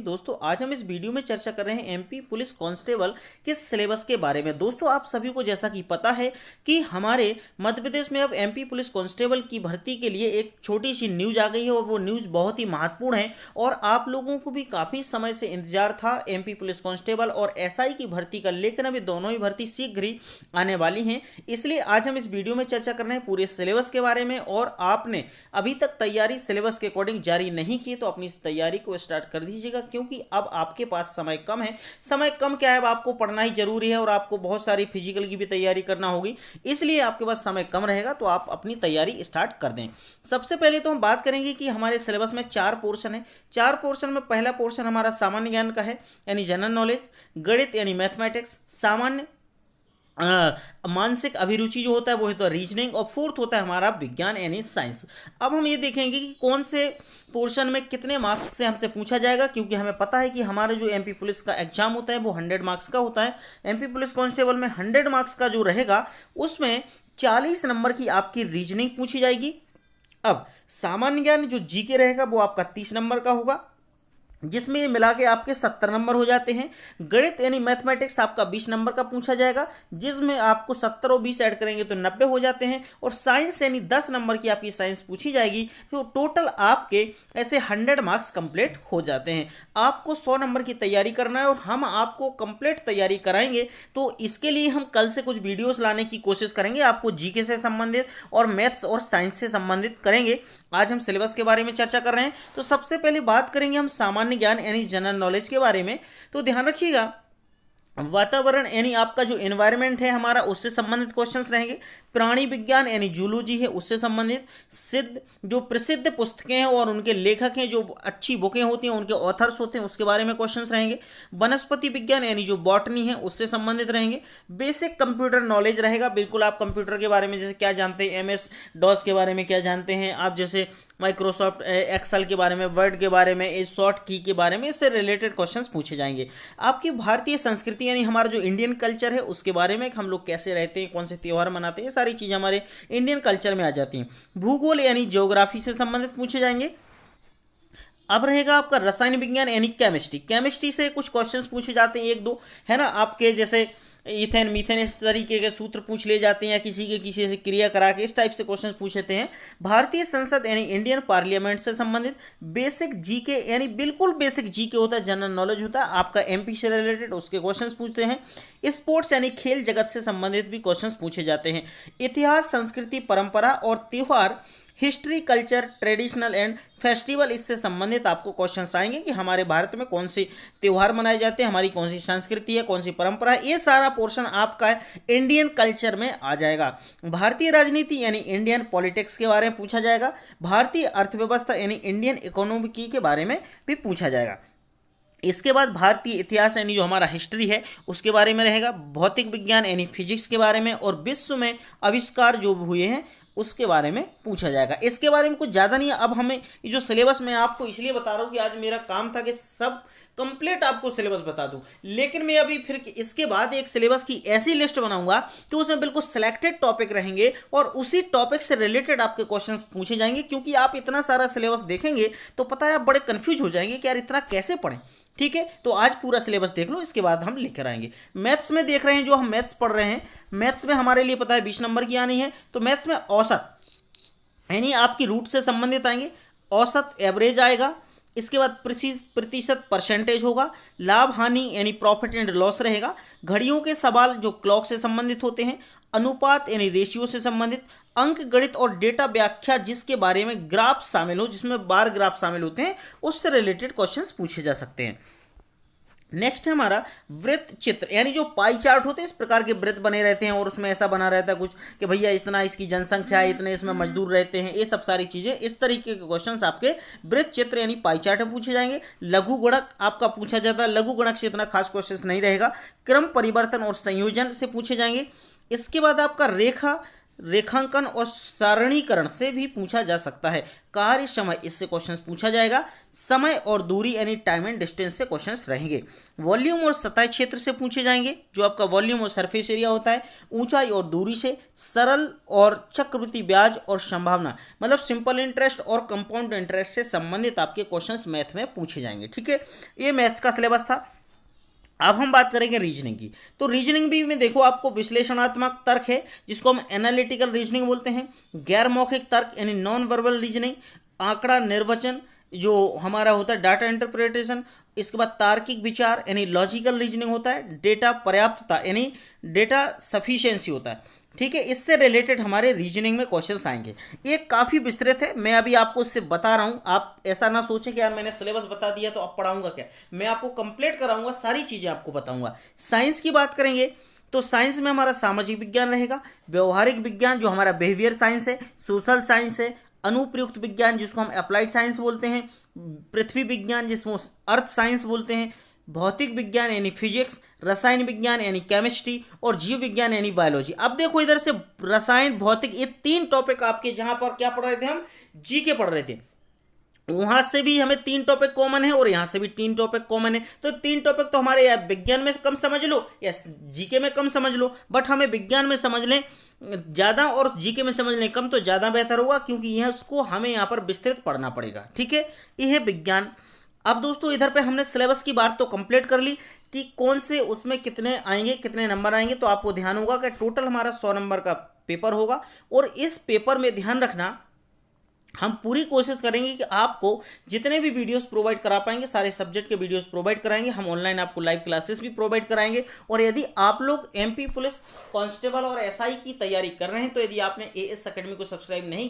दोस्तों आज हम इस वीडियो में चर्चा कर रहे हैं एमपी पुलिस कांस्टेबल के सिलेबस के बारे में। दोस्तों आप सभी को जैसा कि पता है कि हमारे मध्य प्रदेश में अब एमपी पुलिस कांस्टेबल की भर्ती के लिए एक छोटी सी न्यूज आ गई है और वो न्यूज बहुत ही महत्वपूर्ण है और आप लोगों को भी काफ़ी समय से इंतजार था एमपी पुलिस कांस्टेबल और एसआई की भर्ती का, लेकिन अभी दोनों ही भर्ती शीघ्र ही आने वाली हैं। इसलिए आज हम इस वीडियो में चर्चा कर रहे हैं पूरे सिलेबस के बारे में। और आपने अभी तक तैयारी सिलेबस के अकॉर्डिंग जारी नहीं की तो अपनी इस तैयारी को स्टार्ट कर दीजिएगा, क्योंकि अब आपके पास समय कम है। समय कम क्या है, अब आपको पढ़ना ही जरूरी है और आपको बहुत सारी फिजिकल की भी तैयारी करना होगी, इसलिए आपके पास समय कम रहेगा तो आप अपनी तैयारी स्टार्ट कर दें। सबसे पहले तो हम बात करेंगे कि हमारे सिलेबस में 4 पोर्शन है। 4 पोर्शन में पहला पोर्शन हमारा सामान्य ज्ञान का है यानी जनरल नॉलेज, गणित यानी मैथमेटिक्स, सामान्य मानसिक अभिरुचि जो होता है वो है तो रीजनिंग, और फोर्थ होता है हमारा विज्ञान यानी साइंस। अब हम ये देखेंगे कि कौन से पोर्शन में कितने मार्क्स से हमसे पूछा जाएगा, क्योंकि हमें पता है कि हमारा जो एमपी पुलिस का एग्जाम होता है वो 100 मार्क्स का होता है। एमपी पुलिस कांस्टेबल में 100 मार्क्स का जो रहेगा उसमें 40 नंबर की आपकी रीजनिंग पूछी जाएगी। अब सामान्य ज्ञान जो जीके रहेगा वो आपका 30 नंबर का होगा, जिसमें मिला के आपके 70 नंबर हो जाते हैं। गणित यानी मैथमेटिक्स आपका 20 नंबर का पूछा जाएगा, जिसमें आपको 70 और 20 ऐड करेंगे तो 90 हो जाते हैं। और साइंस यानी 10 नंबर की आपकी साइंस पूछी जाएगी, तो टोटल आपके ऐसे 100 मार्क्स कंप्लीट हो जाते हैं। आपको 100 नंबर की तैयारी करना है और हम आपको कंप्लीट तैयारी कराएंगे। तो इसके लिए हम कल से कुछ वीडियोस लाने की कोशिश करेंगे, आपको जीके से संबंधित और मैथ्स और साइंस से संबंधित करेंगे। आज हम सिलेबस के बारे में चर्चा कर रहे हैं, तो सबसे पहले बात करेंगे हम सामान्य ज्ञान यानी जनरल नॉलेज के बारे में। तो ध्यान रखिएगा, वातावरण यानी आपका जो एनवायरनमेंट है हमारा, उससे संबंधित क्वेश्चंस रहेंगे। प्राणी विज्ञान यानी जूलॉजी है, उससे संबंधित सिद्ध जो प्रसिद्ध पुस्तकें हैं और उनके लेखक हैं, जो अच्छी बुकें होती हैं उनके ऑथर्स होते हैं, उसके बारे में क्वेश्चंस रहेंगे। वनस्पति विज्ञान यानी जो बॉटनी है उससे संबंधित रहेंगे। बेसिक कंप्यूटर नॉलेज रहेगा, बिल्कुल आप कंप्यूटर के बारे में जैसे क्या जानते हैं, MS DOS के बारे में क्या जानते हैं आप, जैसे माइक्रोसॉफ्ट एक्सेल के बारे में, वर्ड के बारे में, इस शॉर्ट की के बारे में, इससे रिलेटेड क्वेश्चंस पूछे जाएंगे। आपकी भारतीय संस्कृति यानी हमारा जो इंडियन कल्चर है उसके बारे में, हम लोग कैसे रहते हैं, कौन से त्यौहार मनाते हैं, ये सारी चीज़ें हमारे इंडियन कल्चर में आ जाती हैं। भूगोल यानी ज्योग्राफी से संबंधित पूछे जाएंगे। अब रहेगा आपका रसायन विज्ञान यानी केमिस्ट्री। केमिस्ट्री से कुछ क्वेश्चंस पूछे जाते हैं, एक दो है ना, आपके जैसे इथेन मीथेन इस तरीके के सूत्र पूछ ले जाते हैं, या किसी के किसी से क्रिया करा के इस टाइप से क्वेश्चंस पूछते हैं। भारतीय संसद यानी इंडियन पार्लियामेंट से संबंधित। बेसिक जीके यानी बिल्कुल बेसिक जीके होता है, जनरल नॉलेज होता है आपका एमपी से रिलेटेड, उसके क्वेश्चंस पूछते हैं। स्पोर्ट्स यानी खेल जगत से संबंधित भी क्वेश्चंस पूछे जाते हैं। इतिहास, संस्कृति, परंपरा और त्योहार, history, culture, traditional and festival, इससे संबंधित आपको क्वेश्चंस आएंगे कि हमारे भारत में कौन से त्यौहार मनाए जाते हैं, हमारी कौन सी संस्कृति है, कौन सी परंपरा है, ये सारा पोर्शन आपका इंडियन कल्चर में आ जाएगा। भारतीय राजनीति यानी इंडियन पॉलिटिक्स के बारे में पूछा जाएगा। भारतीय अर्थव्यवस्था यानी इंडियन इकोनॉमी के बारे में भी पूछा जाएगा। इसके बाद भारतीय इतिहास यानी जो हमारा हिस्ट्री है उसके बारे में रहेगा। भौतिक विज्ञान यानी फिजिक्स के बारे में, और विश्व में आविष्कार जो हुए हैं उसके बारे में पूछा जाएगा। इसके बारे में कुछ ज़्यादा नहीं है। अब हमें ये जो सिलेबस मैं आपको इसलिए बता रहा हूँ कि आज मेरा काम था कि सब कंप्लीट आपको सिलेबस बता दूं, लेकिन मैं अभी फिर इसके बाद एक सिलेबस की ऐसी लिस्ट बनाऊंगा तो उसमें बिल्कुल सिलेक्टेड टॉपिक रहेंगे और उसी टॉपिक से रिलेटेड आपके क्वेश्चंस पूछे जाएंगे। क्योंकि आप इतना सारा सिलेबस देखेंगे तो पता है आप बड़े कंफ्यूज हो जाएंगे कि यार इतना कैसे पढ़ें। ठीक है, तो आज पूरा सिलेबस देख लो, इसके बाद हम लेकर आएंगे। मैथ्स में देख रहे हैं, जो हम मैथ्स पढ़ रहे हैं, मैथ्स में हमारे लिए पता है 20 नंबर की आनी है। तो मैथ्स में औसत यानी आपकी रूट से संबंधित आएंगे, औसत एवरेज आएगा। इसके बाद प्रतिशत परसेंटेज होगा। लाभ हानि यानी प्रॉफिट एंड लॉस रहेगा। घड़ियों के सवाल जो क्लॉक से संबंधित होते हैं। अनुपात यानी रेशियो से संबंधित। अंक गणित और डेटा व्याख्या, जिसके बारे में ग्राफ शामिल हो, जिसमें बार ग्राफ शामिल होते हैं, उससे रिलेटेड क्वेश्चंस पूछे जा सकते हैं। नेक्स्ट है हमारा वृत्त चित्र यानी जो पाई चार्ट होते हैं, इस प्रकार के वृत्त बने रहते हैं और उसमें ऐसा बना रहता है कुछ कि भैया इतना इसकी जनसंख्या है, इतने इसमें मजदूर रहते हैं, ये सब सारी चीजें, इस तरीके के क्वेश्चंस आपके वृत्त चित्र यानी पाई चार्ट में पूछे जाएंगे। लघु गुणक आपका पूछा जाता है, लघु गुणक से इतना खास क्वेश्चन नहीं रहेगा। क्रम परिवर्तन और संयोजन से पूछे जाएंगे। इसके बाद आपका रेखा रेखांकन और सारणीकरण से भी पूछा जा सकता है। कार्य समय, इससे क्वेश्चन पूछा जाएगा। समय और दूरी यानी टाइम एंड डिस्टेंस से क्वेश्चन रहेंगे। वॉल्यूम और सतह क्षेत्र से पूछे जाएंगे, जो आपका वॉल्यूम और सरफेस एरिया होता है। ऊंचाई और दूरी से, सरल और चक्रवृद्धि ब्याज और संभावना, मतलब सिंपल इंटरेस्ट और कंपाउंड इंटरेस्ट से संबंधित आपके क्वेश्चंस मैथ में पूछे जाएंगे। ठीक है, ये मैथ्स का सिलेबस था। अब हम बात करेंगे रीजनिंग की। तो रीजनिंग भी में देखो आपको विश्लेषणात्मक तर्क है, जिसको हम एनालिटिकल रीजनिंग बोलते हैं। गैर मौखिक तर्क यानी नॉन वर्बल रीजनिंग, आंकड़ा निर्वचन जो हमारा होता है डाटा इंटरप्रिटेशन। इसके बाद तार्किक विचार यानी लॉजिकल रीजनिंग होता है। डेटा पर्याप्तता यानी डेटा सफिशिएंसी होता है। ठीक है, इससे रिलेटेड हमारे रीजनिंग में क्वेश्चंस आएंगे। ये काफ़ी विस्तृत है, मैं अभी आपको इससे बता रहा हूँ। आप ऐसा ना सोचें कि यार मैंने सिलेबस बता दिया तो अब पढ़ाऊंगा क्या। मैं आपको कंप्लीट कराऊंगा, सारी चीज़ें आपको बताऊंगा। साइंस की बात करेंगे तो साइंस में हमारा सामाजिक विज्ञान रहेगा, व्यवहारिक विज्ञान जो हमारा बिहेवियर साइंस है, सोशल साइंस है, अनुप्रयुक्त विज्ञान जिसको हम अप्लाइड साइंस बोलते हैं, पृथ्वी विज्ञान जिसको अर्थ साइंस बोलते हैं, भौतिक विज्ञान यानी फिजिक्स, रसायन विज्ञान यानी केमिस्ट्री और जीव विज्ञान यानी बायोलॉजी। अब देखो इधर से रसायन, भौतिक, ये 3 टॉपिक आपके जहां पर क्या पढ़ रहे थे, हम जीके पढ़ रहे थे, वहां से भी हमें 3 टॉपिक कॉमन है और यहां से भी 3 टॉपिक कॉमन है। तो 3 टॉपिक तो हमारे यार विज्ञान में कम समझ लो या जीके में कम समझ लो, बट हमें विज्ञान में समझ लें ज़्यादा और जीके में समझ लें कम तो ज़्यादा बेहतर होगा, क्योंकि यह उसको हमें यहाँ पर विस्तृत पढ़ना पड़ेगा। ठीक है, यह है विज्ञान। अब दोस्तों इधर पे हमने सिलेबस की बात तो कंप्लीट कर ली कि कौन से उसमें कितने आएंगे, कितने नंबर आएंगे। तो आपको ध्यान होगा कि टोटल हमारा 100 नंबर का पेपर होगा, और इस पेपर में ध्यान रखना हम पूरी कोशिश करेंगे कि आपको जितने भी वीडियोस प्रोवाइड करा पाएंगे, सारे सब्जेक्ट के वीडियोस प्रोवाइड कराएंगे। हम ऑनलाइन आपको लाइव क्लासेस भी प्रोवाइड कराएंगे। और यदि आप लोग एमपी पुलिस कांस्टेबल और एसआई की तैयारी कर रहे हैं, तो यदि आपने एएस एकेडमी को सब्सक्राइब नहीं